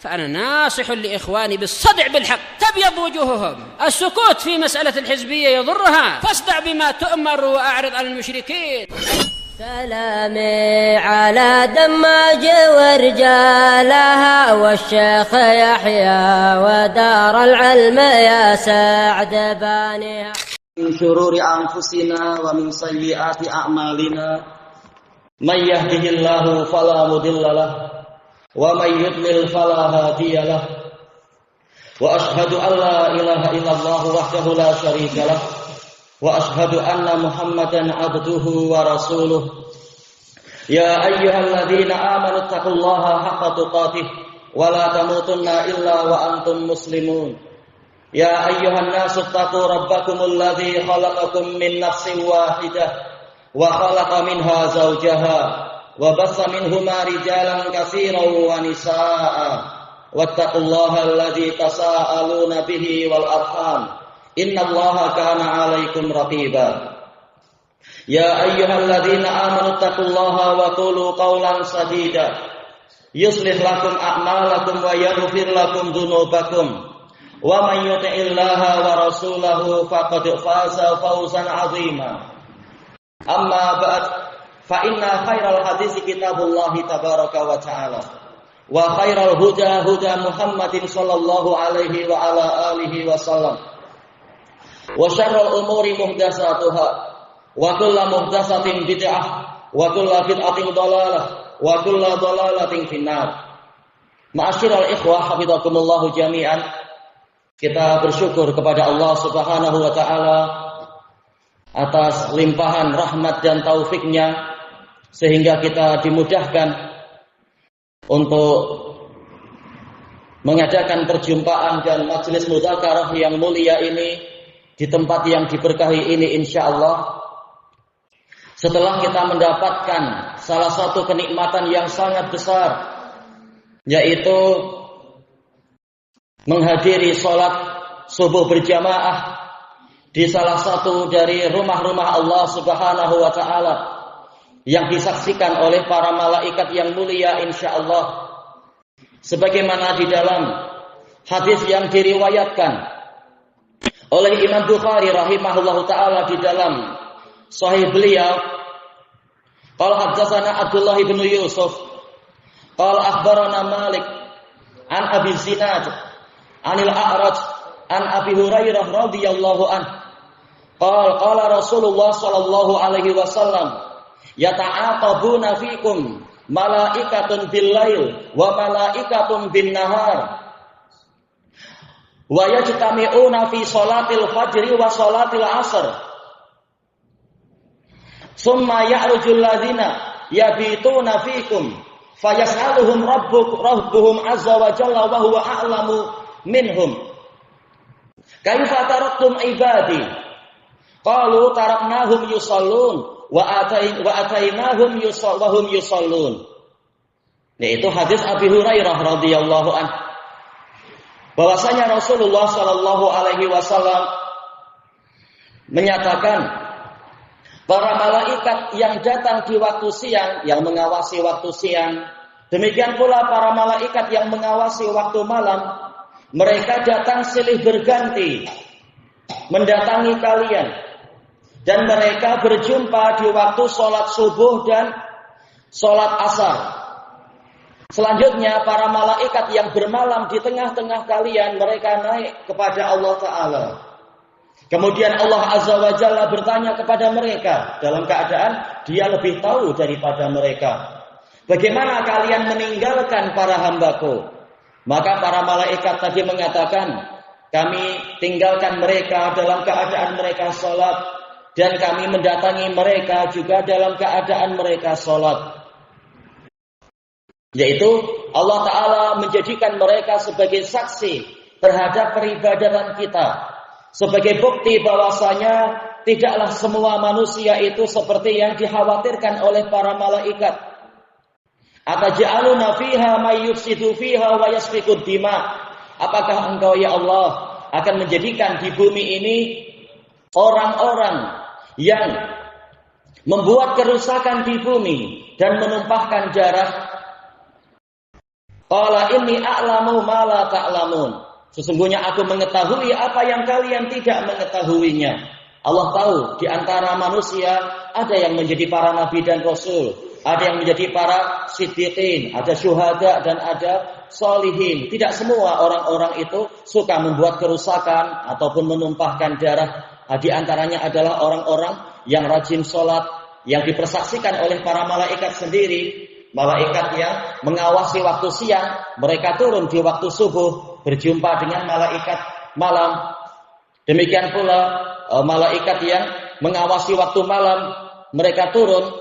فأنا ناصح لإخواني بالصدع بالحق تبيض وجوههم. السكوت في مسألة الحزبية يضرها، فاصدع بما تؤمر وأعرض عن المشركين. سلامي على دماج ورجالها والشيخ يحيى ودار العلم يا سعد بانيها. من شرور أنفسنا ومن سيئات أعمالنا من يهده الله فلا مضل له ومن يضلل فلا هادي له وأشهد أن لا إله إلا الله وحده لا شريك له وأشهد أن محمدا عبده ورسوله. يا أيها الذين آمنوا اتقوا الله حق تقاته ولا تموتن إلا وأنتم مسلمون. يا أيها الناس اتقوا ربكم الذي خلقكم من نفس واحدة وخلق منها زوجها وبث منهما رجالا كثيرا ونساء واتقوا الله الذي تساءلون به والأرحام إن الله كان عليكم رقيبا. يا أيها الذين آمنوا اتقوا الله وقولوا قولا سديدا يصلح لكم أعمالكم ويغفر لكم ذنوبكم ومن يطع الله ورسوله فقد فاز فوزا عظيما. أما بعد فإن خير الحديث كتاب الله تبارك وتعالى وخير الهدى هدى محمد صلى الله عليه وعلى آله وسلم وشر الأمور محدثاتها وكل محدثة بدعة وكل بدعة ضلالة وكل ضلالة في النار. Ma'asyiral ikhwah hafizakumullah jami'an. Kita bersyukur kepada Allah Subhanahu wa taala atas limpahan rahmat dan taufiknya sehingga kita dimudahkan untuk mengadakan perjumpaan dan majelis mudzakarah yang mulia ini di tempat yang diberkahi ini insyaallah. Setelah kita mendapatkan salah satu kenikmatan yang sangat besar, yaitu menghadiri sholat subuh berjamaah di salah satu dari rumah-rumah Allah Subhanahu wa ta'ala yang disaksikan oleh para malaikat yang mulia insyaallah, sebagaimana di dalam hadis yang diriwayatkan oleh Imam Bukhari rahimahullahu ta'ala di dalam sahih beliau. Qala haddatsana Abdullah bin Yusuf qala akhbarana Malik an Abi Zinad anil A'raj an Abi Hurairah radhiyallahu anhu qala Rasulullah sallallahu alaihi wasallam yata'aqabuna fikum malaikatun bil lail wa malaikatun bin nahar wa yajtami'una fi sholatil fajri wa sholatil asr summa ya'rujul ladzina yabituna fikum fayas'aluhum rabbuhum azza wa jalla wa huwa a'lamu minhum kaifa taraktum ibadi qalu taraknahum yusallun wa atainahum yusallahum yusallun. Yaitu hadis Abi Hurairah radhiyallahu anhu bahwasanya Rasulullah sallallahu alaihi wasallam menyatakan para malaikat yang datang di waktu siang yang mengawasi waktu siang, demikian pula para malaikat yang mengawasi waktu malam, mereka datang silih berganti mendatangi kalian dan mereka berjumpa di waktu sholat subuh dan sholat asar. Selanjutnya para malaikat yang bermalam di tengah-tengah kalian, mereka naik kepada Allah Ta'ala. Kemudian Allah Azza wa Jalla bertanya kepada mereka dalam keadaan dia lebih tahu daripada mereka, bagaimana kalian meninggalkan para hambaku? Maka para malaikat tadi mengatakan, kami tinggalkan mereka dalam keadaan mereka sholat, dan kami mendatangi mereka juga dalam keadaan mereka sholat. Yaitu Allah Ta'ala menjadikan mereka sebagai saksi terhadap peribadatan kita, sebagai bukti bahwasanya tidaklah semua manusia itu seperti yang dikhawatirkan oleh para malaikat. Ataj'aluna fiha may yufsidu fiha wa yasfikud dima. Apakah engkau ya Allah akan menjadikan di bumi ini orang-orang yang membuat kerusakan di bumi dan menumpahkan darah? Qala inni a'lamu ma la ta'lamun. Sesungguhnya aku mengetahui apa yang kalian tidak mengetahuinya. Allah tahu di antara manusia ada yang menjadi para nabi dan rasul, ada yang menjadi para siddiqin, ada syuhada dan ada sholihin. Tidak semua orang-orang itu suka membuat kerusakan ataupun menumpahkan darah. Di antaranya adalah orang-orang yang rajin sholat, yang dipersaksikan oleh para malaikat sendiri. Malaikat yang mengawasi waktu siang, mereka turun di waktu subuh, berjumpa dengan malaikat malam. Demikian pula malaikat yang mengawasi waktu malam, mereka turun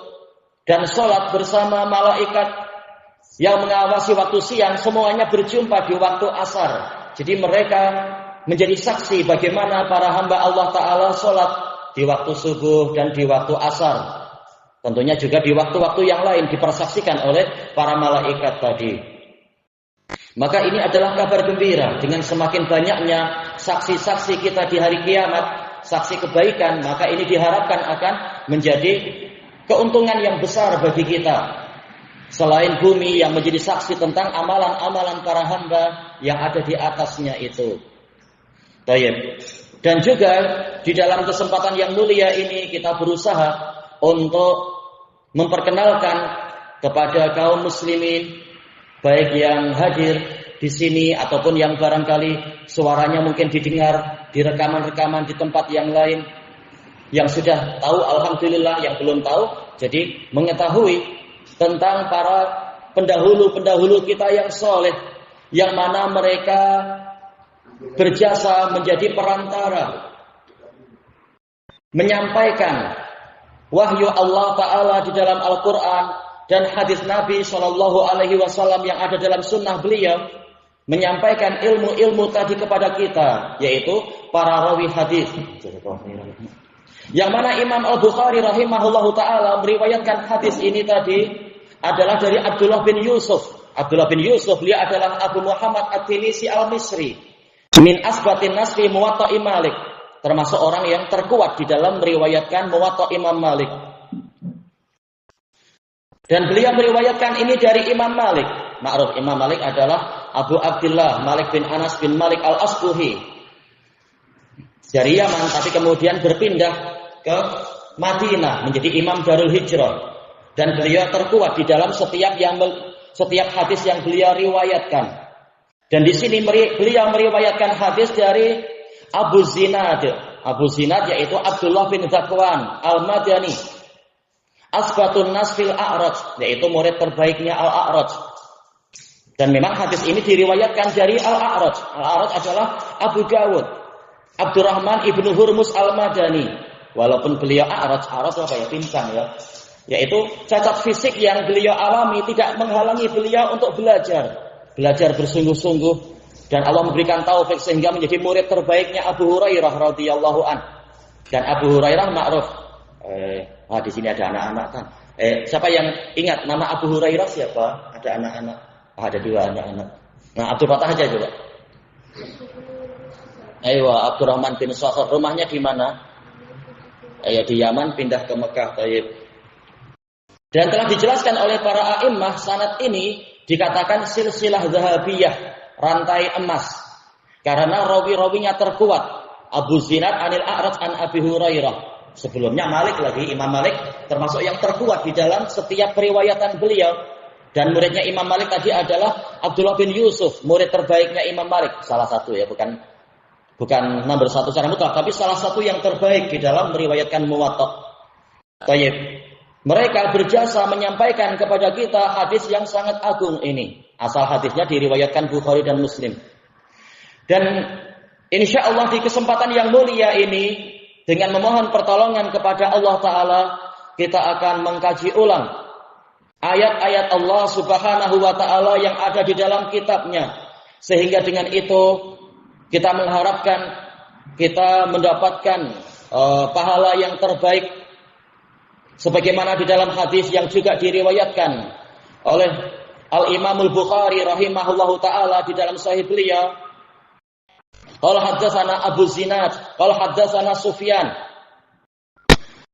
dan sholat bersama malaikat yang mengawasi waktu siang, semuanya berjumpa di waktu asar. Jadi mereka menjadi saksi bagaimana para hamba Allah Ta'ala sholat di waktu subuh dan di waktu asar. Tentunya juga di waktu-waktu yang lain dipersaksikan oleh para malaikat tadi. Maka ini adalah kabar gembira. Dengan semakin banyaknya saksi-saksi kita di hari kiamat, saksi kebaikan, maka ini diharapkan akan menjadi keuntungan yang besar bagi kita. Selain bumi yang menjadi saksi tentang amalan-amalan para hamba yang ada di atasnya itu. Baik. Dan juga di dalam kesempatan yang mulia ini kita berusaha untuk memperkenalkan kepada kaum muslimin, baik yang hadir di sini ataupun yang barangkali suaranya mungkin didengar di rekaman-rekaman di tempat yang lain, yang sudah tahu alhamdulillah, yang belum tahu jadi mengetahui tentang para pendahulu-pendahulu kita yang soleh, yang mana mereka berjasa menjadi perantara menyampaikan wahyu Allah Ta'ala di dalam Al-Quran dan hadis Nabi SAW yang ada dalam sunnah beliau, menyampaikan ilmu-ilmu tadi kepada kita, yaitu para rawi hadis. Yang mana Imam Al-Bukhari rahimahullahu ta'ala meriwayatkan hadis ini tadi adalah dari Abdullah bin Yusuf. Abdullah bin Yusuf, dia adalah Abu Muhammad At-Tinisi Al-Misri, min asbatin nasri Muwatta'i Malik, termasuk orang yang terkuat di dalam meriwayatkan Muwatta' Imam Malik. Dan beliau meriwayatkan ini dari Imam Malik. Ma'ruf Imam Malik adalah Abu Abdullah Malik bin Anas bin Malik Al-Asbuhi, dari Yaman, tapi kemudian berpindah ke Madinah menjadi Imam Darul Hijrah. Dan beliau terkuat di dalam setiap hadis yang beliau riwayatkan. Dan di sini beliau meriwayatkan hadis dari Abu Zinad. Abu Zinad yaitu Abdullah bin Zakwan Al-Madani, asbatun nas fil A'raj, yaitu murid terbaiknya Al-A'raj. Dan memang hadis ini diriwayatkan dari Al-A'raj. Al-A'raj adalah Abu Dawud Abdurrahman ibnu Hurmus Al-Madani. Walaupun beliau A'raj apa ya, pincang ya, yaitu cacat fisik yang beliau alami tidak menghalangi beliau untuk belajar bersungguh-sungguh. Dan Allah memberikan taufik sehingga menjadi murid terbaiknya Abu Hurairah radhiyallahu an. Dan Abu Hurairah ma'ruf. Di sini ada anak-anak kan. Siapa yang ingat nama Abu Hurairah siapa? Ada anak-anak. Ada dua anak-anak. Nah, Abdul Fatah aja coba. Abdurrahman bin Sakhar, rumahnya di mana? Di Yaman, pindah ke Mekah. Taib. Dan telah dijelaskan oleh para a'immah, sanad ini dikatakan silsilah zahabiyah, rantai emas, karena rawi-rawinya terkuat. Abu Zinad anil A'raj an Abi Hurairah. Sebelumnya Malik lagi, Imam Malik termasuk yang terkuat di dalam setiap periwayatan beliau. Dan muridnya Imam Malik tadi adalah Abdullah bin Yusuf, murid terbaiknya Imam Malik, salah satu ya, bukan nomor satu secara mutlak, tapi salah satu yang terbaik di dalam meriwayatkan Muwatta'. Tayyib. Mereka berjasa menyampaikan kepada kita hadis yang sangat agung ini. Asal hadisnya diriwayatkan Bukhari dan Muslim. Dan insya Allah di kesempatan yang mulia ini, dengan memohon pertolongan kepada Allah Ta'ala, kita akan mengkaji ulang ayat-ayat Allah Subhanahu wa Ta'ala yang ada di dalam kitabnya. Sehingga dengan itu kita mengharapkan kita mendapatkan pahala yang terbaik, sebagaimana di dalam hadis yang juga diriwayatkan oleh Al-Imamul Bukhari rahimahullahu ta'ala di dalam sahih beliau. Qala haddatsana Abu Zinad, qala haddatsana Sufyan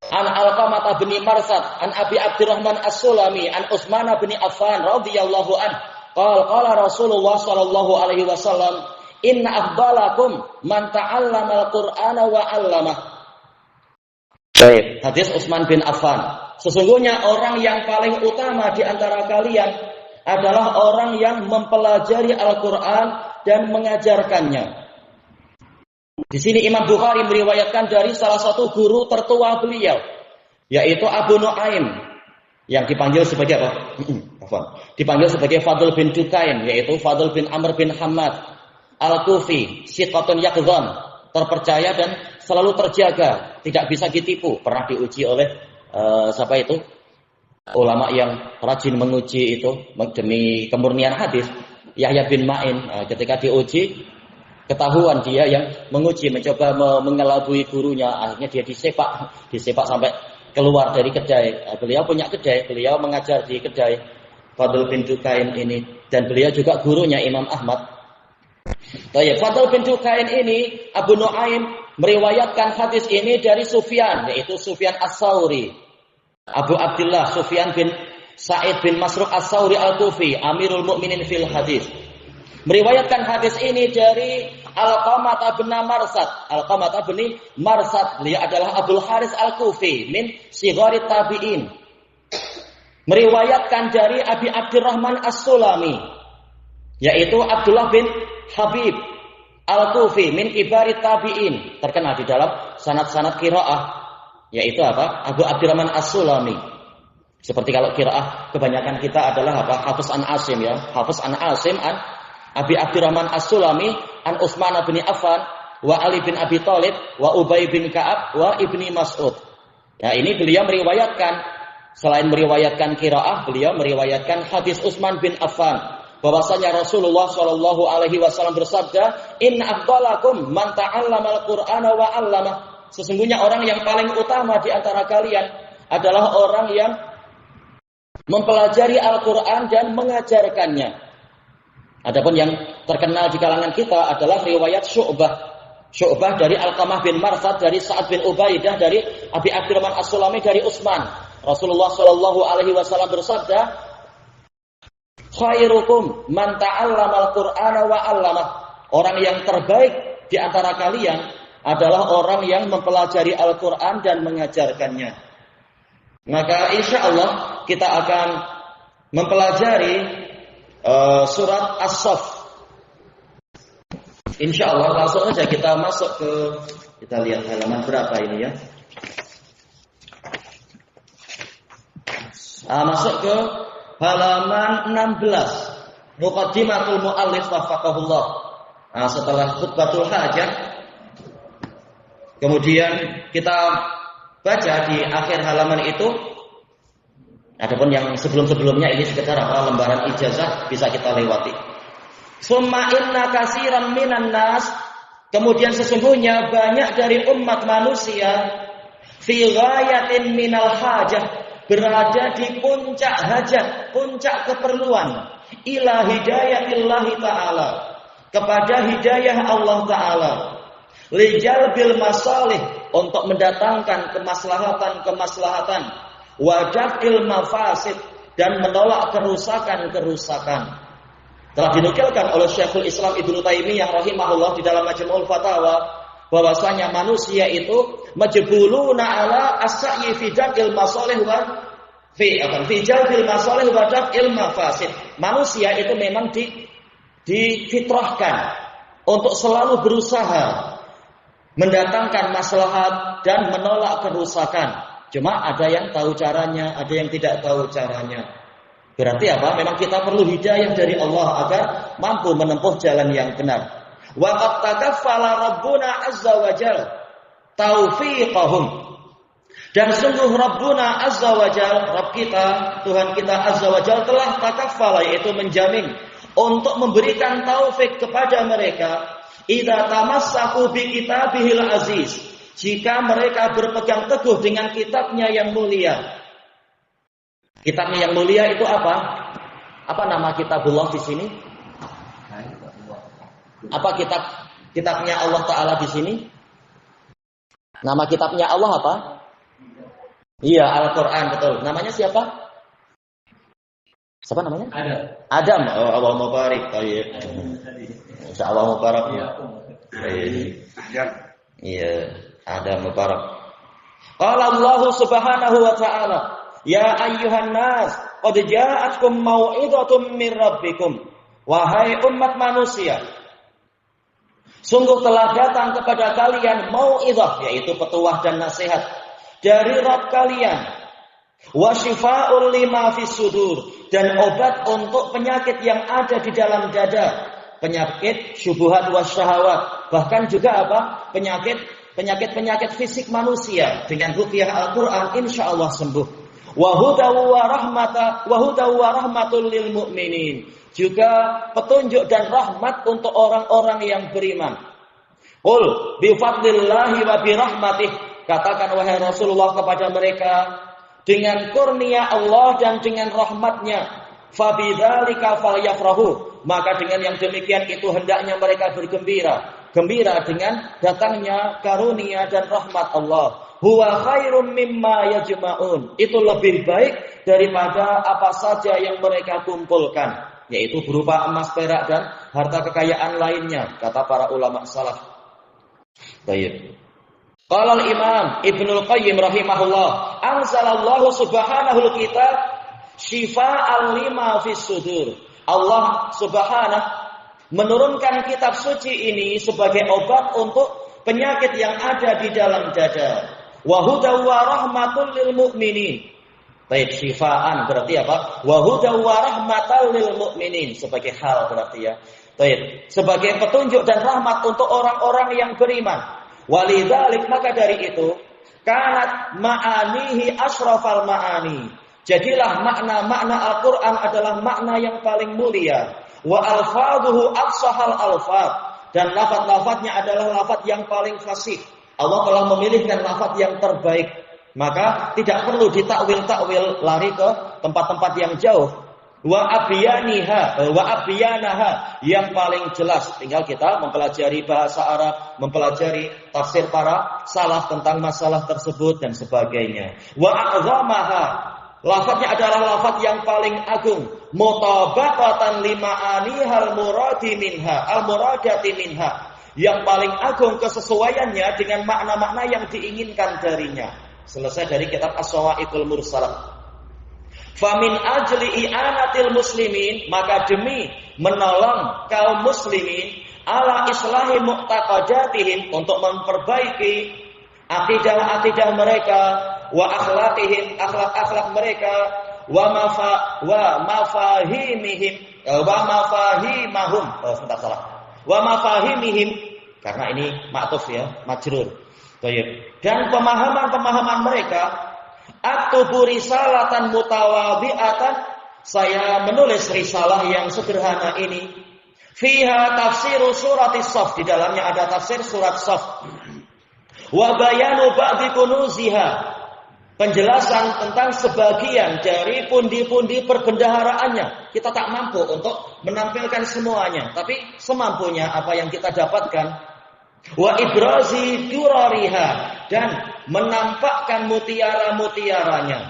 an Alqamah bin Marsad an Abi Abdurrahman As-Sulami an Utsman bin Affan radhiyallahu an qala Rasulullah sallallahu alaihi wasallam, "Inna afdalakum man ta'allama al-Qur'ana wa 'allamah." Baik, hadis Utsman bin Affan. Sesungguhnya orang yang paling utama di antara kalian adalah orang yang mempelajari Al-Qur'an dan mengajarkannya. Di sini Imam Bukhari meriwayatkan dari salah satu guru tertua beliau, yaitu Abu Nu'aim, yang dipanggil sebagai apa? Dipanggil sebagai Fadl bin Dukain, yaitu Fadl bin Amr bin Hamad Al-Kufi, siqatun yaqdhan, terpercaya dan selalu terjaga, tidak bisa ditipu. Pernah diuji oleh siapa itu? Ulama yang rajin menguji itu demi kemurnian hadis, Yahya bin Ma'in. Ketika diuji, ketahuan dia yang menguji, mencoba mengelabui gurunya, akhirnya dia disepak sampai keluar dari kedai. Beliau punya kedai, beliau mengajar di kedai Fadl bin Dukain ini, dan beliau juga gurunya Imam Ahmad. Fadl bin Dukain ini, Abu Nu'aim meriwayatkan hadis ini dari Sufyan, yaitu Sufyan As-Sauri, Abu Abdullah Sufyan bin Sa'id bin Masruq As-Sauri Al-Kufi, Amirul Mukminin fil hadis. Meriwayatkan hadis ini dari Alqamah bin Marsad. Alqamah bin Marsad, beliau adalah Abdul Haris Al-Kufi min sighari tabi'in. Meriwayatkan dari Abi Abdurrahman As-Sulami, yaitu Abdullah bin Habib Al-Kufi min kibari tabi'in, terkenal di dalam sanad-sanad qiraah, yaitu apa? Abu Abdurrahman As-Sulami. Seperti kalau qiraah kebanyakan kita adalah apa? Hafiz an Asim, ya. Hafiz an Asim an Abi Abdurrahman As-Sulami an Utsman bin Affan wa Ali bin Abi Thalib wa Ubay bin Ka'ab wa Ibni Mas'ud. Ya, ini beliau meriwayatkan, selain meriwayatkan qiraah, beliau meriwayatkan hadis Utsman bin Affan, bahwasanya Rasulullah Shallallahu alaihi wasallam bersabda, "Inna afdalakum man ta'allama al-Qur'ana wa 'allamah." Sesungguhnya orang yang paling utama di antara kalian adalah orang yang mempelajari Al-Qur'an dan mengajarkannya. Adapun yang terkenal di kalangan kita adalah riwayat Syu'bah dari Alqamah bin Marsad, dari Sa'ad bin Ubaidah, dari Abi Abdurrahman As-Sulami, dari Utsman. Rasulullah Shallallahu alaihi wasallam bersabda, "Khairukum man ta'allama al-Qur'ana wa 'allamah." Orang yang terbaik di antara kalian adalah orang yang mempelajari Al-Qur'an dan mengajarkannya. Maka insya Allah kita akan mempelajari surat As-Saff. Insya Allah langsung saja kita masuk kita lihat halaman berapa ini, ya. Masuk ke halaman 16. Muqaddimatul muallif wafaqahullah. Setelah khutbatul hajah, kemudian kita baca di akhir halaman itu. Adapun yang sebelum-sebelumnya ini sekedar lembaran ijazah, bisa kita lewati. Summa inna katsiran minan nas, kemudian sesungguhnya banyak dari umat manusia fi ghayatin minal hajah, berada di puncak hajat, puncak keperluan, ila hidayatillahi ta'ala, kepada hidayah Allah Ta'ala, lijalbil masalih, untuk mendatangkan kemaslahatan, wadaf'il mafasid, dan menolak kerusakan. Telah dinukilkan oleh Syekhul Islam Ibnu Taimiyah rahimahullah di dalam Majmu'ul Fatawa, bahwasanya manusia itu majbuluna ala as-sa'yi fi jalbil masalih wa fi jalbil masalih wa daf'il mafasid. Manusia itu memang difitrahkan untuk selalu berusaha mendatangkan maslahat dan menolak kerusakan. Cuma ada yang tahu caranya, ada yang tidak tahu caranya. Berarti apa? Memang kita perlu hidayah dari Allah agar mampu menempuh jalan yang benar. Wa qad takaffala Rabbuna azza wa jalla taufiqahum. Dan sungguh Rabbuna azza wa jalla, Rabb kita, Tuhan kita azza wa jalla telah takaffala, yaitu menjamin untuk memberikan taufik kepada mereka idza tamassaku bi kitabihil aziz, jika mereka berpegang teguh dengan kitabnya yang mulia. Kitabnya yang mulia itu apa? Apa nama kitabullah di sini? Apa kitabnya Allah Ta'ala di sini? Nama kitabnya Allah apa? Iya, Al-Quran, betul. Namanya siapa? Siapa namanya? Adam. Oh, Allah mubarak. Baik. Insyaallah mubarak. Iya, Adam mubarak. Qala Allah Subhanahu wa ta'ala, ya ayyuhan nas, qad ja'atkum mau'izatun min rabbikum. Wahai umat manusia, sungguh telah datang kepada kalian mau'izah, yaitu petuah dan nasihat dari Rabb kalian. Wa syifaa'ul lima fis sudur, dan obat untuk penyakit yang ada di dalam dada, penyakit syubhat wasyahawat, bahkan juga apa? Penyakit fisik manusia. Dengan ruqyah Al-Qur'an insyaallah sembuh. Wa hudaw wa rahmatul lil mu'minin, juga petunjuk dan rahmat untuk orang-orang yang beriman. Qul bi fadlillahi wa bi rahmatih, katakan wahai Rasulullah kepada mereka, dengan kurnia Allah dan dengan rahmatnya, fabidzalika falyafrahu, maka dengan yang demikian itu hendaknya mereka bergembira. Gembira dengan datangnya karunia dan rahmat Allah. Huwa khairum mimma yajma'un, itu lebih baik daripada apa saja yang mereka kumpulkan, yaitu berupa emas, perak dan harta kekayaan lainnya, kata para ulama salaf. Baik. Qala al-Imam Ibnul Qayyim rahimahullah, anzalallahu subhanahu al-kitab syifa'an lima fis sudur. Allah Subhanahu menurunkan kitab suci ini sebagai obat untuk penyakit yang ada di dalam dada. Wa hudaw wa rahmatul lil mu'minin. Baik, syifa'an berarti apa? Wa hudaw wa rahmatal lil mu'minin, sebagai hal berarti ya. Baik, sebagai petunjuk dan rahmat untuk orang-orang yang beriman. Walidzalik, maka dari itu, kanat ma'anihi asyrafal ma'ani. Jadilah makna-makna Al-Qur'an adalah makna yang paling mulia. Wa alfaduhu afsahal alfad, dan lafaz-lafaznya adalah lafaz yang paling fasih. Allah telah memilihkan lafaz yang terbaik. Maka tidak perlu ditakwil-takwil, lari ke tempat-tempat yang jauh. Wa abyanaha, yang paling jelas. Tinggal kita mempelajari bahasa Arab, mempelajari tafsir para salaf tentang masalah tersebut dan sebagainya. Wa a'zamaha, lafaznya adalah lafaz yang paling agung. Mutabaqatan lima'anihal muradi minha, al-muradati minha, yang paling agung kesesuaiannya dengan makna-makna yang diinginkan darinya. Selesai dari kitab As-Sawa'iqul Mursalah. Famin ajli i'anatil muslimin, maka demi menolong kaum muslimin ala islahi mu'taqadatihim, untuk memperbaiki akidah-akidah mereka, wa akhlaqihim, akhlak-akhlak mereka, wa mafahimihim, wa mafahimahum, sebentar salah. Wa mafahimihim, karena ini ma'tuf ya, majrur. Baik. Dan pemahaman-pemahaman mereka, aktubu risalatan mutawadhi'atan, saya menulis risalah yang sederhana ini. Fiha tafsiru suratis Saff, di dalamnya ada tafsir surat Saff. Wa bayanu ba'di kunuziha, penjelasan tentang sebagian dari pundi-pundi perbendaharaannya. Kita tak mampu untuk menampilkan semuanya, tapi semampunya apa yang kita dapatkan. Wa ibrazi durariha, dan menampakkan mutiara-mutiaranya.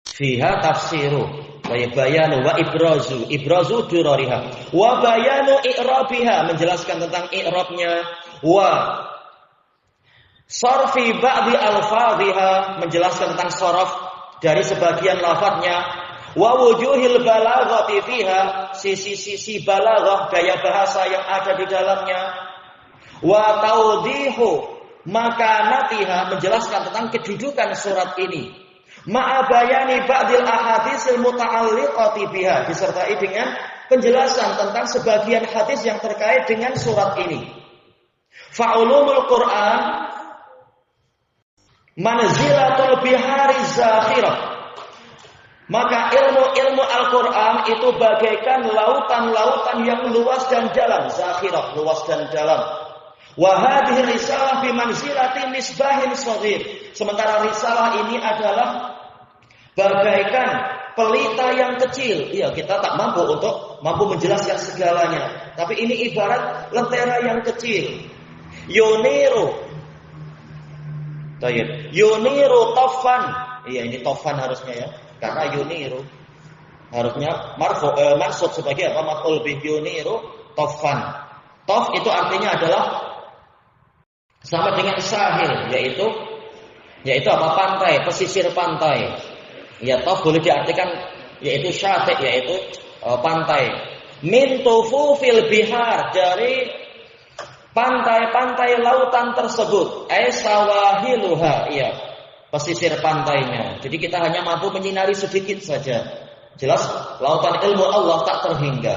Fiha tafsiru wa bayanu wa ibrazu durariha wa bayanu i'rabiha, menjelaskan tentang i'rabnya, wa sarfi ba'di alfadhiha, menjelaskan tentang saraf dari sebagian lafadznya, wa wujuhil balaghati fiha, sisi-sisi balaghah, gaya bahasa yang ada di dalamnya, wa tawdihu makanatiha, menjelaskan tentang kedudukan surat ini, ma'a bayani ba'dil ahadisil muta'alliqati biha, disertai dengan penjelasan tentang sebagian hadis yang terkait dengan surat ini. Fa'ulumul Qur'an manzilatul bihari zakhirah, maka ilmu-ilmu Al-Quran itu bagaikan lautan-lautan yang luas dan dalam. Zakhirah, luas dan dalam. Wa hadhihi risalah bi manzilati misbahin shaghir, sementara risalah ini adalah bagaikan pelita yang kecil. Iya, kita tak mampu menjelaskan segalanya, tapi ini ibarat lentera yang kecil. Yuniru taffan. Iya, ini toffan harusnya ya. karena yuniru harusnya maksud sebagai apa? Maf'ul bih yuniru tofan. Tof itu artinya adalah sama dengan sahil, yaitu apa? Pantai, pesisir pantai. Ya, tof boleh diartikan yaitu syati, yaitu pantai. Min tufufil bihar, dari pantai-pantai lautan tersebut. Sawahiluha, iya, pesisir pantainya. Jadi kita hanya mampu menyinari sedikit saja. Jelas lautan ilmu Allah tak terhingga.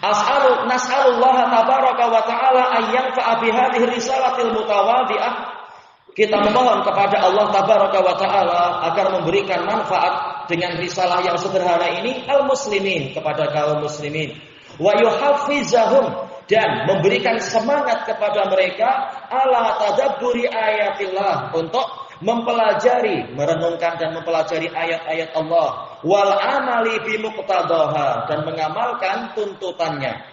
Nas'alullah tabaraka wa ta'ala ayyanfa'a bihadhihi risalatil mutawadhi'ah. Kita memohon kepada Allah tabaraka wa ta'ala agar memberikan manfaat dengan risalah yang sederhana ini al-muslimin, kepada kaum muslimin, wa yuhaffizahum, dan memberikan semangat kepada mereka ala tadabburi ayatillah, untuk mempelajari, merenungkan dan mempelajari ayat-ayat Allah, wal amali bi muqtadaha, dan mengamalkan tuntutannya.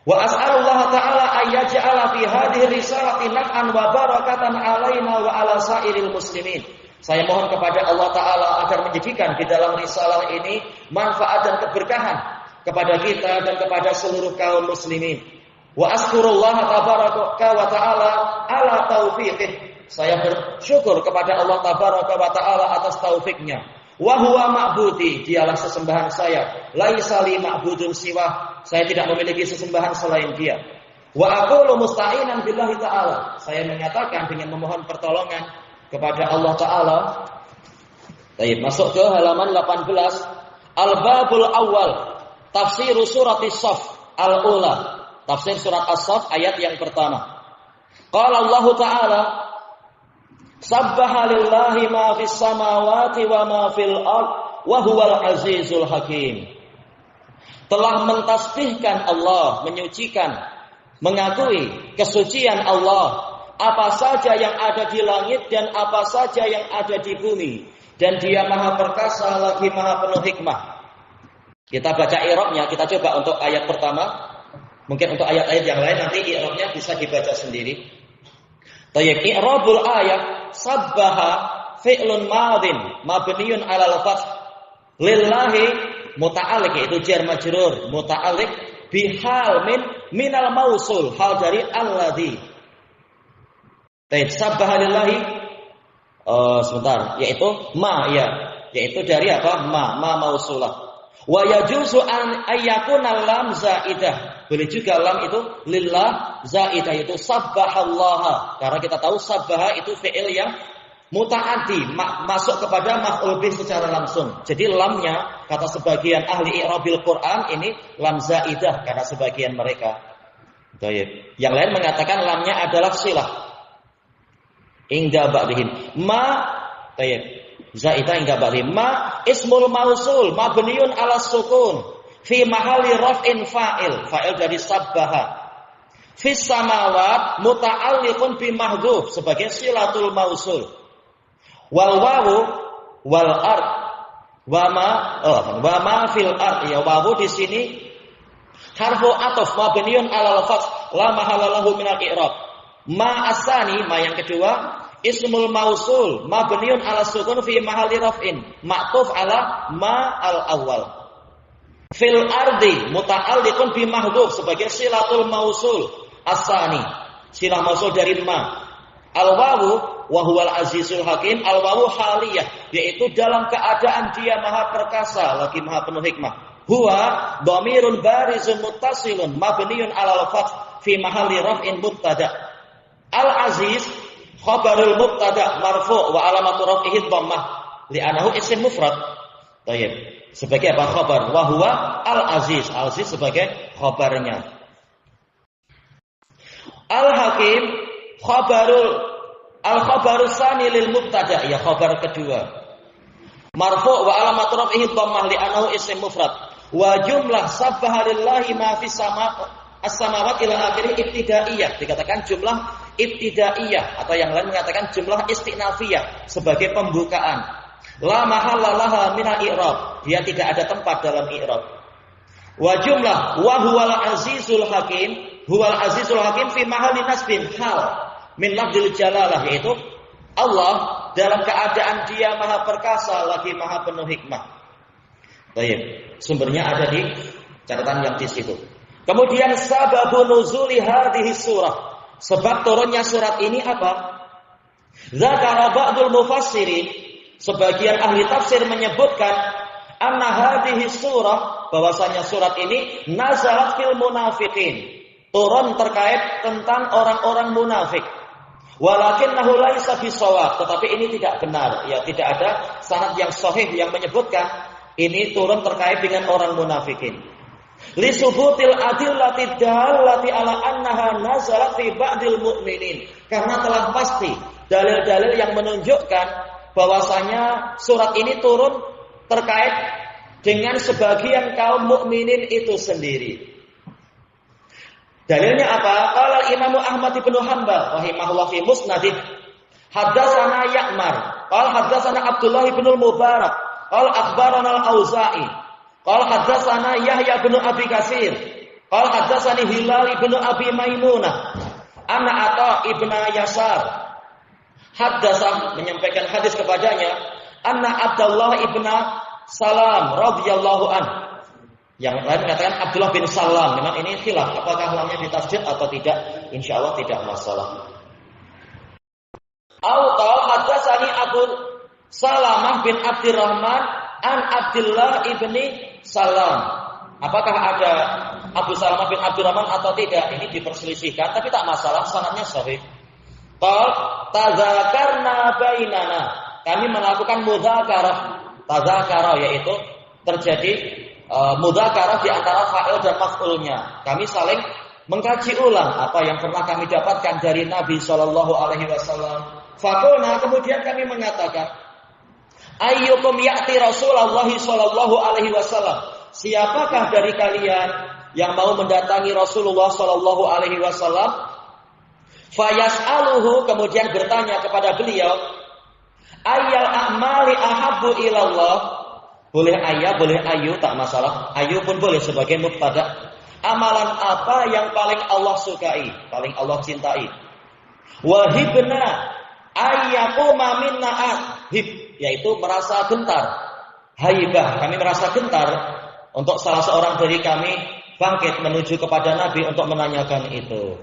Wa as'alullah ta'ala ayyaj'ala fi hadhihi risalati naf'an wa barakatan 'alaina wa 'ala sa'iril muslimin. Saya mohon kepada Allah Ta'ala agar menjadikan di dalam risalah ini manfaat dan keberkahan kepada kita dan kepada seluruh kaum muslimin. Wa askurullah tabaraka wa ta'ala ala taufiqih. Saya bersyukur kepada Allah tabaraka wa ta'ala atas taufiknya. Wa huwa ma'budi, dialah sesembahan saya. Laisa li ma'budun siwah, saya tidak memiliki sesembahan selain dia. Wa aqulu musta'inan billahi ta'ala, saya menyatakan dengan memohon pertolongan kepada Allah Ta'ala. Baik, masuk ke halaman 18. Al-babul awal, tafsir surat As-Saff al-ula, tafsir surat As-Saff ayat yang pertama. Qala Allah Ta'ala, sabbaha lillahi ma fis samawati wa ma fil ard wa huwal azizul hakim. Telah mentasbihkan Allah, menyucikan, mengakui kesucian Allah, apa saja yang ada di langit dan apa saja yang ada di bumi, dan Dia Maha Perkasa lagi Maha Penuh hikmah. Kita baca i'rabnya, kita coba untuk ayat pertama. Mungkin untuk ayat-ayat yang lain nanti i'rabnya bisa dibaca sendiri. Tayyib, i'rabul ayat, sabbaha fi'lun madin mabniun 'alal fath, lillahi muta'alliq, itu jar majrur, muta'alliq bihal minal mausul, hal dari alladzi. Tayyib, sabbaha lillahi sebentar, yaitu ma, ya, yaitu dari apa? Ma mausulah. Wa yajuzu an ayyakuna lam zaidah. Boleh juga lam itu lillah zaidah, itu sabbahallaha. Karena kita tahu sabbaha itu fi'il yang muta'addi, masuk kepada maf'ul bih secara langsung. Jadi lamnya, kata sebagian ahli i'rabil Quran, ini lam zaidah karena sebagian mereka. Tayyib. Yang lain mengatakan lamnya adalah silah. Ingga ba'dihim. Ma, tayyib. Zaidah ingga ba'dihim. Ma ismul mausul mabniun 'ala sukun fi mahalli raf'in fa'il. Fa'il dari sabbaha. Fis samawat muta'alliqun bi mahdhuf sebagai silatul mausul. Wal wawu wal ard wa ma fil ard. Ya, wawu di sini harfu ataf mabniun 'ala al-fath la mahalla lahu min al-i'rab. Ma asani, ma yang kedua, ismul mausul mabniun 'ala sukun fi mahalli raf'in ma'tuf 'ala ma al-awwal. Fil ardi muta'alliqun bi mahdhuf sebagai silatul mausul asani, silah mausul dari ma. Al-wawu wa huwal azizul hakim, al-wawu haliyah, yaitu dalam keadaan Dia Maha Perkasa lagi Maha Penuh hikmah. Huwa dhamirun barizun muttasilun mabniun 'ala al-fath fi mahalli raf'in mubtada'. Al-aziz khabarul mubtada marfu' wa alamatu raf'ihi dhammah li'annahu isim mufrad. Baik. Sebagai apa khabar? Wa huwa al-aziz. Al-aziz sebagai khabarnya. Al-hakim al-khabarus tsani lil mubtada, ya khabar kedua. Marfu' wa alamatu raf'ihi dhammah li'annahu isim mufrad. Wa jumlah sabbaha lillahi ma fis as-samawat ila akhirih ibtidaiyah, dikatakan jumlah ibtidaiyah, atau yang lain mengatakan jumlah istinafiyah sebagai pembukaan. La mahalla laha min al-i'rab, dia tidak ada tempat dalam i'rab. Wa jumlah wa huwal azizul hakim, huwal azizul hakim fi mahalli nasbin hal min lafdzil jalalah, yaitu Allah dalam keadaan dia maha perkasa lagi maha penuh hikmah. Baik, sumbernya ada di catatan yang di situ. Kemudian sababun nuzuli hadhihi surah. Sebab turunnya surat ini apa? Zakara ba'dul mufassirin, sebagian ahli tafsir menyebutkan anna hadhihi surah, bahwasanya surat ini nazalat fil munafiqin, turun terkait tentang orang-orang munafik. Walakinnahu laisa bisawab, tetapi ini tidak benar, ya tidak ada sanad yang sahih yang menyebutkan ini turun terkait dengan orang munafikin. Li subutil adillati dallati ala annaha nazalat fi ba'dil mu'minin, karena telah pasti dalil-dalil yang menunjukkan bahwasanya surat ini turun terkait dengan sebagian kaum mukminin itu sendiri. Dalilnya apa? Qala Imam Ahmad bin Hanbal rahimahullah fi musnadih, haddatsana Ya'mar, qala haddatsana Abdullah bin Mubarak, qala akhbarana Al-Auza'i, qala haddatsana Yahya bin Abi Katsir, qala haddatsani Hilal bin Abi Maimunah, anna Atha ibn Yasar haddasa, menyampaikan hadis kepadanya, anna Abdullah ibn Salam radhiyallahu an. Yang lain mengatakan Abdullah bin Salam. Memang ini khilaf apakah lamnya ditasdid atau tidak. Insyaallah tidak masalah. Qala haddatsani Abu Salamah bin Abdurrahman an Abdullah ibni Salam. Apakah ada Abu Salamah bin Abdurrahman atau tidak? Ini diperselisihkan, tapi tak masalah, sanadnya sahih. Qal tazakarna bainana, kami melakukan mudzakarah. Tazakarah yaitu terjadi mudzakarah di antara fa'il dan maf'ulnya. Kami saling mengkaji ulang apa yang pernah kami dapatkan dari Nabi sallallahu alaihi wasallam. Faqulna, kemudian kami mengatakan, ayyukum ya'ti Rasulullah sallallahu alaihi wasallam? Siapakah dari kalian yang mau mendatangi Rasulullah sallallahu alaihi wasallam? Fayas'aluhu, kemudian bertanya kepada beliau, ayyal a'mali ahabbu ilallah? Boleh ayah, boleh ayu, tak masalah. Ayu pun boleh sebagai mubtada. Amalan apa yang paling Allah sukai, paling Allah cintai? Wahibna ayyaquma minna hib, yaitu merasa gentar. Haibah, kami merasa gentar untuk salah seorang dari kami bangkit menuju kepada Nabi untuk menanyakan itu.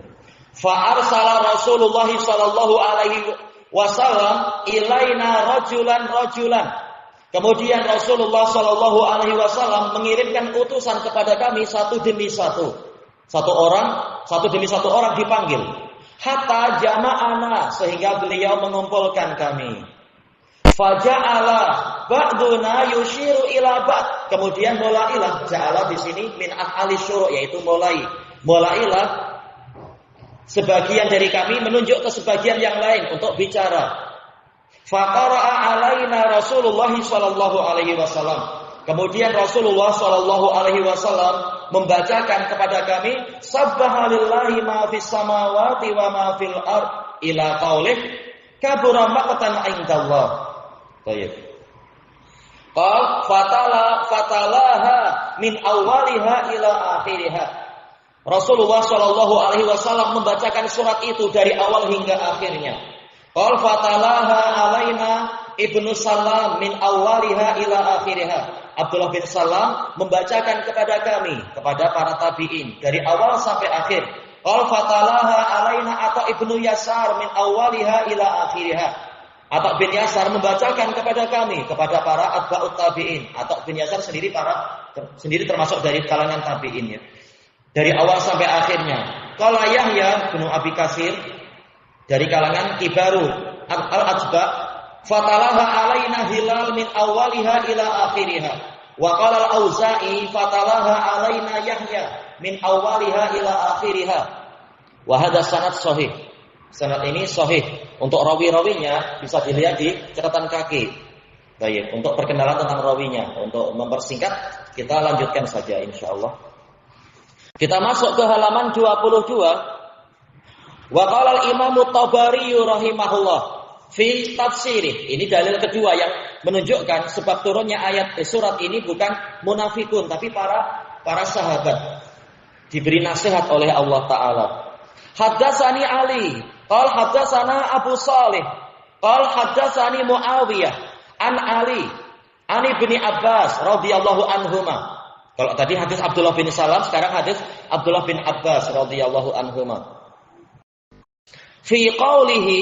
Fa arsala Rasulullah sallallahu alaihi wasallam ilaina rajulan. Kemudian Rasulullah sallallahu alaihi wasallam mengirimkan utusan kepada kami satu demi satu. Satu demi satu orang dipanggil. Hatta jama'ana, sehingga beliau mengumpulkan kami. Faja'ala ba'duna yushiru ila ba'd. Kemudian mulailah, ja'ala di sini min af'ali syuru', yaitu mulailah sebagian dari kami menunjuk ke sebagian yang lain untuk bicara. Faqara'a alaina Rasulullah sallallahu alaihi wasallam. Kemudian Rasulullah sallallahu alaihi wasallam membacakan kepada kami, sabbaha lillahi ma fis samawati wa ma fil ard ila qaulih kabura maqtan indallah. Baik. Qal fatalaha min awwaliha ila akhiriha. Rasulullah sallallahu alaihi wasallam membacakan surat itu dari awal hingga akhirnya. Qal fatalaha alaina Ibnu Salam min awwaliha ila akhiriha. Abdullah bin Salam membacakan kepada kami, kepada para tabi'in dari awal sampai akhir. Qal fatalaha alaina Atha Ibnu Yasar min awwaliha ila akhiriha. Atha bin Yasar membacakan kepada kami, kepada para atba'ut tabi'in. Atha bin Yasar sendiri termasuk dari kalangan tabi'in, ya. Dari awal sampai akhirnya. Qala Yahya bin Abi Katsir dari kalangan kibaru al-atba, fatalaha alaina Hilal min awwaliha ila akhiriha. Wa qala al-Auza'i fatalaha alaina Yahya min awwaliha ila akhiriha. Wa hadha sanad sahih. Sanad ini sahih. Untuk rawi-rawinya bisa dilihat di catatan kaki. Baik, untuk perkenalan tentang rawinya, untuk mempersingkat kita lanjutkan saja insyaallah. Kita masuk ke halaman 22. Wa qala al-Imam At-Tabari rahimahullah fi tafsirih. Ini dalil kedua yang menunjukkan sebab turunnya ayat surat ini bukan munafikun tapi para sahabat diberi nasihat oleh Allah taala. Haddatsani Ali, qala haddatsana Abu Salih, Qal haddatsani Muawiyah an Ali an Ibnu Abbas radhiyallahu anhuma. Kalau tadi hadis Abdullah bin Salam, sekarang hadis Abdullah bin Abbas radhiyallahu anhuma. Fi qawlihi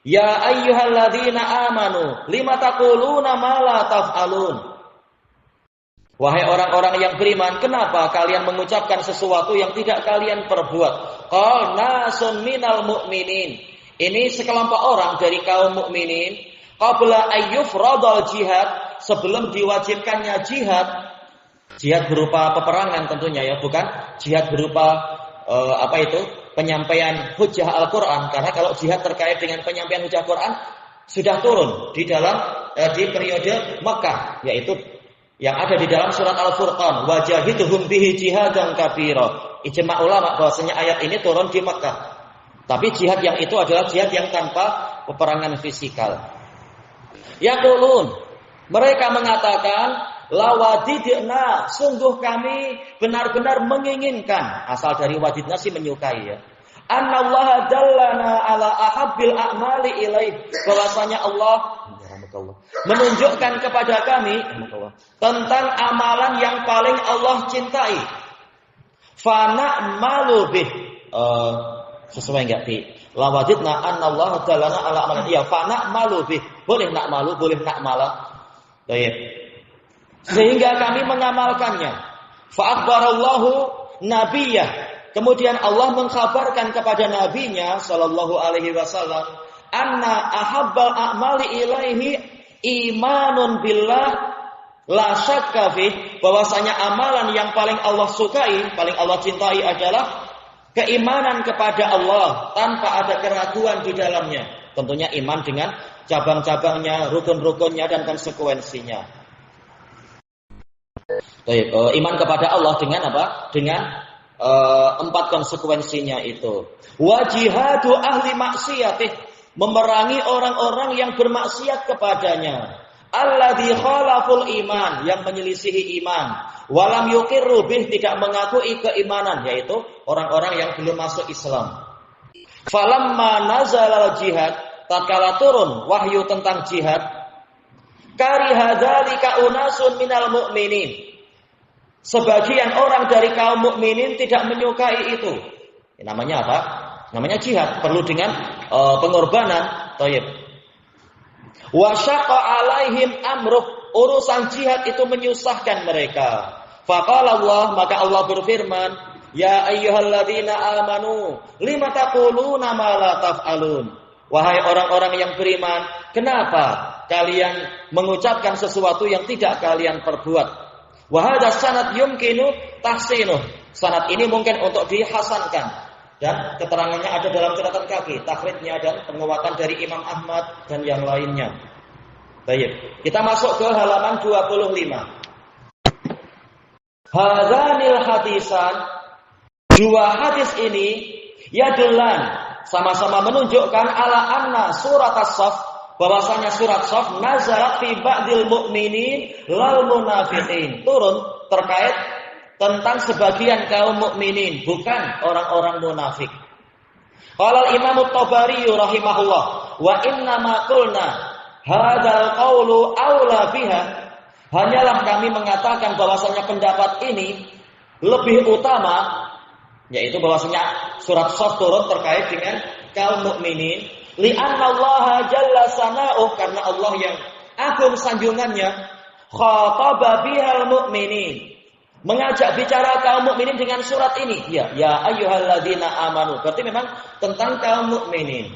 ya ayyuhalladzina amanu lima taquluna ma la taf'alun. Wahai orang-orang yang beriman, kenapa kalian mengucapkan sesuatu yang tidak kalian perbuat? Qal nasun minal mu'minin. Ini sekelompok orang dari kaum mukminin qabla ayyufradal jihad, sebelum diwajibkannya jihad. Jihad berupa peperangan tentunya ya, bukan jihad berupa penyampaian hujjah Al-Qur'an, karena kalau jihad terkait dengan penyampaian hujjah Al-Qur'an sudah turun di dalam di periode Makkah, yaitu yang ada di dalam surat Al-Furqan, wajahidhum bihi jihadan kabira. Ijma' ulama bahwasanya ayat ini turun di Makkah. Tapi jihad yang itu adalah jihad yang tanpa peperangan fisikal. Yaqulun, mereka mengatakan lawadidna, sungguh kami benar-benar menginginkan, asal dari wadidna sih menyukai ya. Annallaha dallana ala ahabbil a'mali ilaih, bahwasanya Allah menunjukkan kepada kami tentang amalan yang paling Allah cintai. Fa na'malu bih. Sesuai enggak Bi? Lawadidna annallaha dallana ala amalin. Ya, fa na'malu bih. Boleh na'malu, boleh na'mala. Baik. Sehingga kami mengamalkannya. Fa akhbarallahu nabiyyah. Kemudian Allah mengkhabarkan kepada nabinya sallallahu alaihi wasallam, anna ahabbal a'mali ilaihi imanun billah la syakka fih, bahwasanya amalan yang paling Allah sukai, paling Allah cintai adalah keimanan kepada Allah tanpa ada keraguan di dalamnya. Tentunya iman dengan cabang-cabangnya, rukun-rukunnya dan konsekuensinya. Baik, iman kepada Allah dengan apa? Dengan 4 konsekuensinya itu. Wa jihadu ahli maksiyatih, memerangi orang-orang yang bermaksiat kepadanya. Alladzi khalaful iman, yang menyelisihi iman. Walam yuqirru bih, tidak mengakui keimanan, yaitu orang-orang yang belum masuk Islam. Falamma nazalal jihad, tatkala turun wahyu tentang jihad, kariha dzalika unasun minal mu'minin, sebagian orang dari kaum mukminin tidak menyukai itu. Ini namanya apa? Namanya jihad, perlu dengan pengorbanan. Thayyib. Wa syaqqa alaihim amruh, urusan jihad itu menyusahkan mereka. Faqala Allah, maka Allah berfirman, ya ayyuhalladzina amanu lima taquluna ma la taf'alun. Wahai orang-orang yang beriman, kenapa kalian mengucapkan sesuatu yang tidak kalian perbuat? Wa hadza sanad yumkinu tahsinuh. Sanad ini mungkin untuk dihasankan, dan keterangannya ada dalam catatan kaki, takhrijnya dan penguatan dari Imam Ahmad dan yang lainnya. Baik, kita masuk ke halaman 25. Hadzanil hadisan, 2 hadis ini yadullan, sama-sama menunjukkan ala anna surat as-saff, bahwasanya surat Shaf nazalat fi ba'dil mu'minin lal munafiqin, turun terkait tentang sebagian kaum mukminin, bukan orang-orang munafik. Qala al-Imam at-Tabari rahimahullah, wa inna ma qulna hadzal qawlu aula biha, hanyalah kami mengatakan bahwasanya pendapat ini lebih utama, yaitu bahwasanya surat Shaf turun terkait dengan kaum mukminin, li'anna Allah jalla sana'uh, karena Allah yang agung sanjungannya, khataba bihal mu'minin, mengajak bicara kaum mukminin dengan surat ini. Ya ayyuhalladzina amanu, berarti memang tentang kaum mukminin.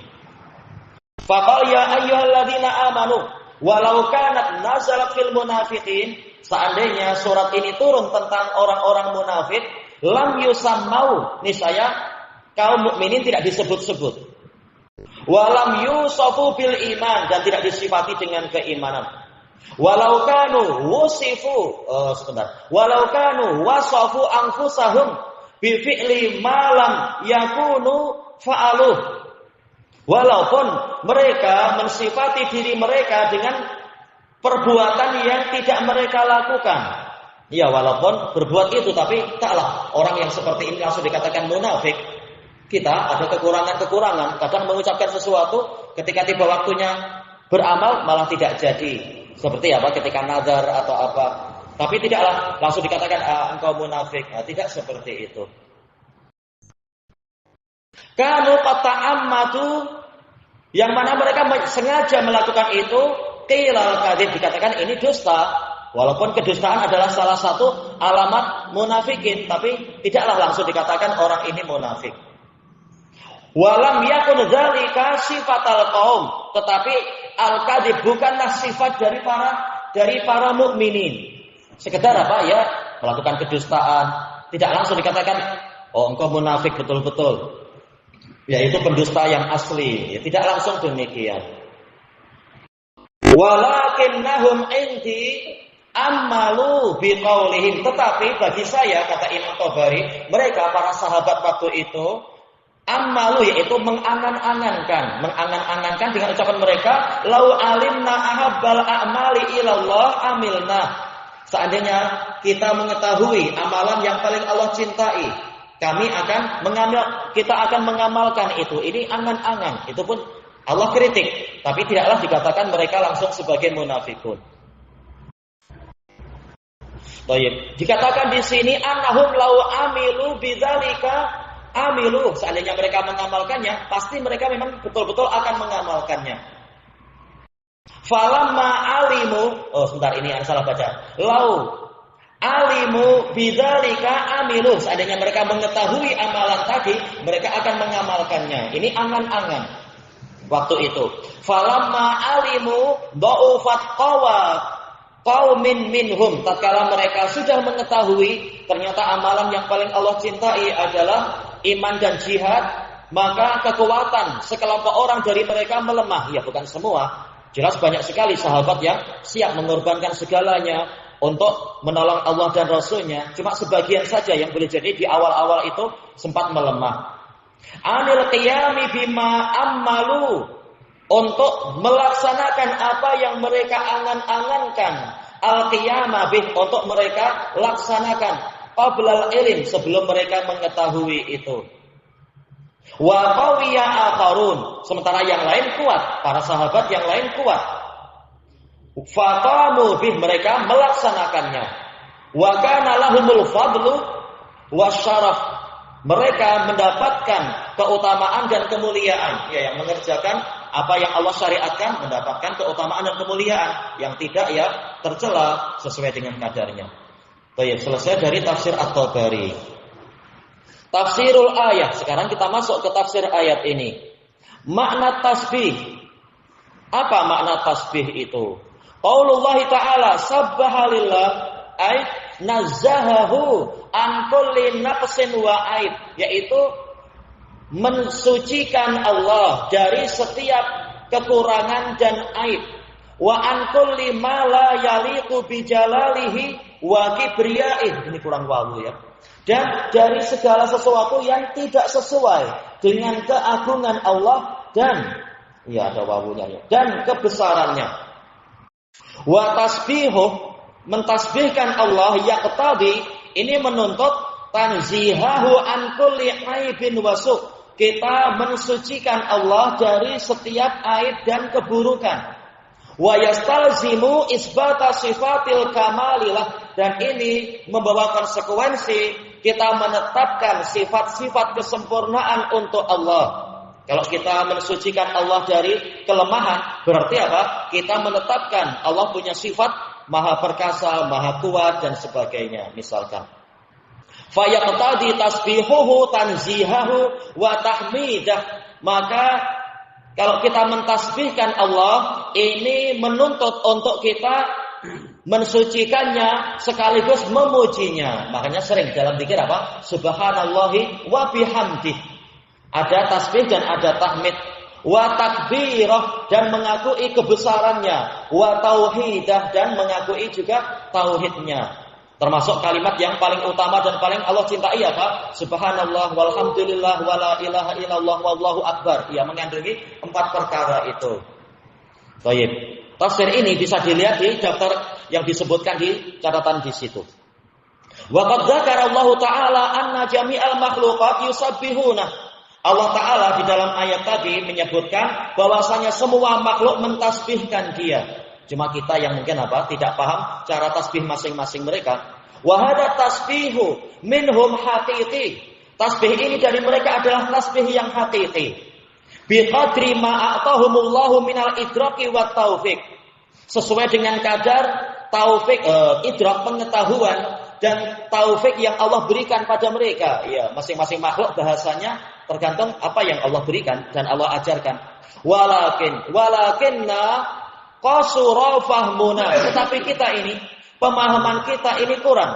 Faqal ya ayyuhalladzina amanu walau kanat nazalat fil munafiqin, seandainya surat ini turun tentang orang-orang munafik, lam yusammau, niscaya kaum mukminin tidak disebut-sebut. Walam yusafu bil iman, dan tidak disifati dengan keimanan. Walau kanu wusifu, walau kanu wasafu anfusahum bi fi'li ma lam yakunu fa'aluh, walaupun mereka mensifati diri mereka dengan perbuatan yang tidak mereka lakukan. Ya, walaupun berbuat itu, tapi taklah orang yang seperti ini langsung dikatakan munafik. Kita ada kekurangan-kekurangan, kadang mengucapkan sesuatu ketika tiba waktunya beramal malah tidak jadi. Seperti apa? Ketika nazar atau apa. Tapi tidaklah langsung dikatakan engkau munafik. Nah, tidak seperti itu. Kanu qata'ammatu, yang mana mereka sengaja melakukan itu, qilal kadzib, dikatakan ini dusta. Walaupun kedustaan adalah salah satu alamat munafikin, tapi tidaklah langsung dikatakan orang ini munafik. Walam yakun dzalika sifatal qaum, tetapi al-kadzib bukanlah sifat dari para mukminin. Sekedar apa ya? Melakukan kedustaan, tidak langsung dikatakan oh engkau munafik betul-betul. Yaitu pendusta yang asli, ya, tidak langsung demikian. Walakinnahum indi ammalu biqaulihim, tetapi bagi saya, kata Imam Tabari, mereka para sahabat waktu itu ammalu, yaitu mengangan-angankan dengan ucapan mereka, lau alimna ahabbal a'mali ilallah amilna. Seandainya kita mengetahui amalan yang paling Allah cintai, kita akan mengamalkan itu. Ini angan-angan, itu pun Allah kritik, tapi tidaklah dikatakan mereka langsung sebagai munafikun. Baik, dikatakan di sini annahum lau amilu bidzalika amilu, seandainya mereka mengamalkannya, pasti mereka memang betul-betul akan mengamalkannya. Falamma alimu, sebentar ini yang salah baca. Lau alimu bidzalika amilu, seandainya mereka mengetahui amalan tadi, mereka akan mengamalkannya. Ini angan-angan waktu itu. Falamma alimu dha'ufat qaumin minhum, tatkala mereka sudah mengetahui ternyata amalan yang paling Allah cintai adalah iman dan jihad, maka kekuatan sekelompok orang dari mereka melemah. Ya bukan semua, jelas banyak sekali sahabat yang siap mengorbankan segalanya untuk menolong Allah dan Rasulnya. Cuma sebagian saja yang boleh jadi di awal-awal itu sempat melemah. Anil qiyami bima ammalu, untuk melaksanakan apa yang mereka angan-angankan. Al-qiyama bih, untuk mereka laksanakan. Qablal ilm, sebelum mereka mengetahui itu. Wa qawiya akharun, sementara yang lain kuat, para sahabat yang lain kuat. Faqamu bih, mereka melaksanakannya. Wa kana lahumul fadlu wasyaraf, mereka mendapatkan keutamaan dan kemuliaan. Ya, yang mengerjakan apa yang Allah syariatkan mendapatkan keutamaan dan kemuliaan, yang tidak ya tercela sesuai dengan kadarnya. Baik, selesai dari tafsir At-Tabari. Tafsirul ayat. Sekarang kita masuk ke tafsir ayat ini. Makna tasbih. Apa makna tasbih itu? Qaulullah ta'ala sabbaha lillah ay nazzahahu an kulli naqsin wa aib, yaitu mensucikan Allah dari setiap kekurangan dan aib. Wa an kulli ma la yaliqu bi jalalihi wa kibriyaihi, ini kurang wawu ya. Dan dari segala sesuatu yang tidak sesuai dengan keagungan Allah dan ya ada wawunya ya, dan kebesarannya. Wa tasbihu, mentasbihkan Allah yaqtadi, ini menuntut tanzihahu an kulli aibin wasuk, kita mensucikan Allah dari setiap aib dan keburukan. Wa yastalzimu isbata sifatil kamalilah, dan ini membawa konsekuensi kita menetapkan sifat-sifat kesempurnaan untuk Allah. Kalau kita mensucikan Allah dari kelemahan, berarti apa? Kita menetapkan Allah punya sifat maha perkasa, maha kuat dan sebagainya, misalkan. Fa yaqtadi tasbihuhu tanzihahu wa tahmidah, maka kalau kita mentasbihkan Allah, ini menuntut untuk kita mensucikannya sekaligus memujinya. Makanya sering dalam zikir apa? Subhanallahi wa bihamdih. Ada tasbih dan ada tahmid. Wa takbirah, dan mengakui kebesarannya. Wa tauhidah, dan mengakui juga tauhidnya. Termasuk kalimat yang paling utama dan paling Allah cintai apa? Subhanallah walhamdulillah wala ilaha illallah wallahu akbar. Ia mengandungi 4 perkara itu. Baik. Tafsir ini bisa dilihat di daftar yang disebutkan di catatan di situ. Wa qad dzakara Allah taala anna jami'al makhluqat yusabbihuna. Allah Ta'ala di dalam ayat tadi menyebutkan bahwasanya semua makhluk mentasbihkan Dia. Cuma kita yang mungkin tidak paham cara tasbih masing-masing mereka. Wa hada tasbihu minhum haqiqi. Tasbih ini dari mereka adalah tasbih yang haqiqi. Bi qadri ma a'tahumullahu minal idraki wat taufik. Sesuai dengan kadar taufik, idrak, pengetahuan dan taufik yang Allah berikan pada mereka. Ya, masing-masing makhluk bahasanya tergantung apa yang Allah berikan dan Allah ajarkan. Walakinna qasura fahmuna. Tetapi kita ini, pemahaman kita ini kurang.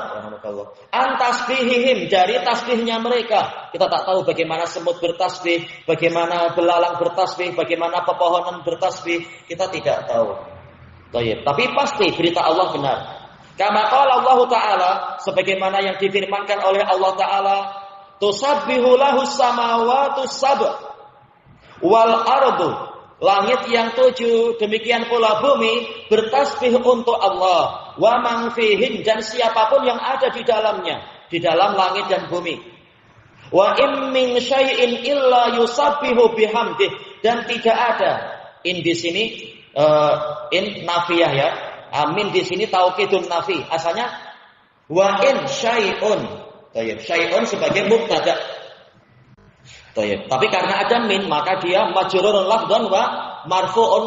Antasbihihim, dari tasbihnya mereka. Kita tak tahu bagaimana semut bertasbih, bagaimana belalang bertasbih, bagaimana pepohonan bertasbih. Kita tidak tahu. Tapi pasti berita Allah benar. Kama qala Allah Ta'ala, sebagaimana yang difirmankan oleh Allah Ta'ala, tusabbihu lahus samawati sab' wal ardu, langit yang 7, demikian pula bumi bertasbih untuk Allah. Wa man fihin, dan siapapun yang ada di dalamnya, di dalam langit dan bumi. Wa im min syai'in illa yusabbihu bihamdih, dan tidak ada. In di sini in nafiyah ya. Amin di sini taukidun nafi. Asalnya wa in syai'un. Syai'un sebagai mubtada. Tapi karena ada min maka dia majrurun lafdhan wa marfu'un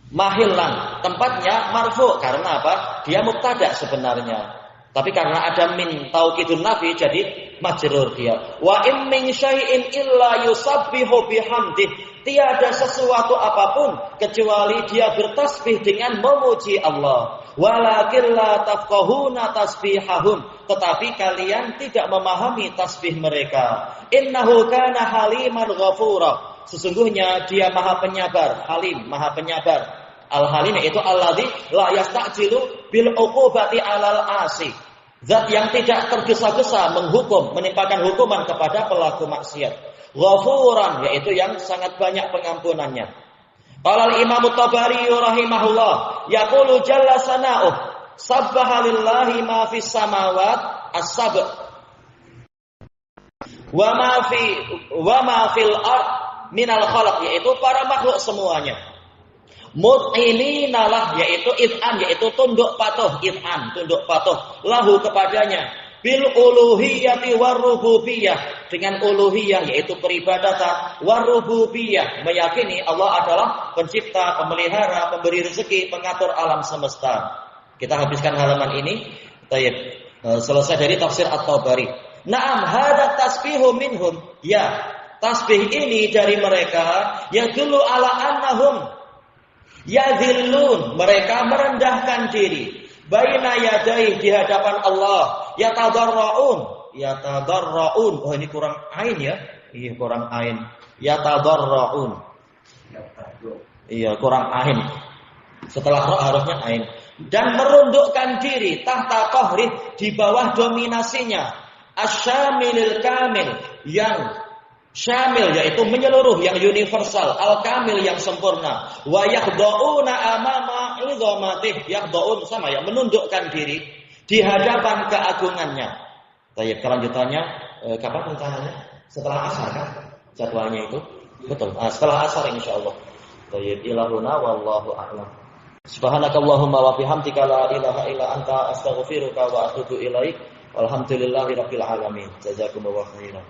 mahillan. Tempatnya marfu' karena apa? Dia mubtada sebenarnya. Tapi karena ada min taukidun nafi jadi majrur dia. Wa in min syai'in illa yusabbihu bihamdih. Tiada sesuatu apapun kecuali dia bertasbih dengan memuji Allah. Walakin la tafqahuna tasbihahum, tetapi kalian tidak memahami tasbih mereka. Innahu kana haliman ghafura, sesungguhnya dia maha penyabar. Halim, maha penyabar. Al-halim itu alladzi la yasta'jilu bil uqubati 'alal 'asi, zat yang tidak tergesa-gesa menghukum, menimpakan hukuman kepada pelaku maksiat. Ghafuran, yaitu yang sangat banyak pengampunannya. Qala al-Imam At-Tabari rahimahullah, yaqulu jalla sana'uh, sabbaha lillahi ma fis samawat as-sab' wa ma fil ard minal khalaq, yaitu para makhluk semuanya. Mut'inina lah, yaitu id'an, yaitu tunduk patuh, id'an, tunduk patuh lahu kepadanya. Bil uluhiyati warububiyah, dengan uluhiyah yaitu peribadatan, warububiyah meyakini Allah adalah pencipta, pemelihara, pemberi rezeki, pengatur alam semesta. Kita habiskan halaman ini. Selesai dari tafsir At-Tabari. Naam hada tasbihu minhum, ya tasbih ini dari mereka, yadullu ala annahum yadhillun, mereka merendahkan diri. Baina yadai, di hadapan Allah, yatadarraun. Oh ini kurang ain ya. Iya kurang ain. Yatadarraun. Iya kurang ain. Setelah ra harusnya ain. Dan merundukkan diri tahta qahrih, di bawah dominasinya. Asyamilil kamil, yang syamil yaitu menyeluruh, yang universal, al-kamil yang sempurna. Wa yakhda'una amama idhamatih, yakhda'un sama ya, menundukkan diri di hadapan keagungannya. Baik, kelanjutannya kapan rencananya? Setelah asar kan? Jadwalnya itu. Betul. Setelah asar insyaallah. Baik, ilahuna wallahu a'lam. Subhanakallahumma wa bihamdika la ilaha illa anta astaghfiruka wa atubu ilaik. Walhamdulillahirabbil alamin. Jazakumullahu khairan.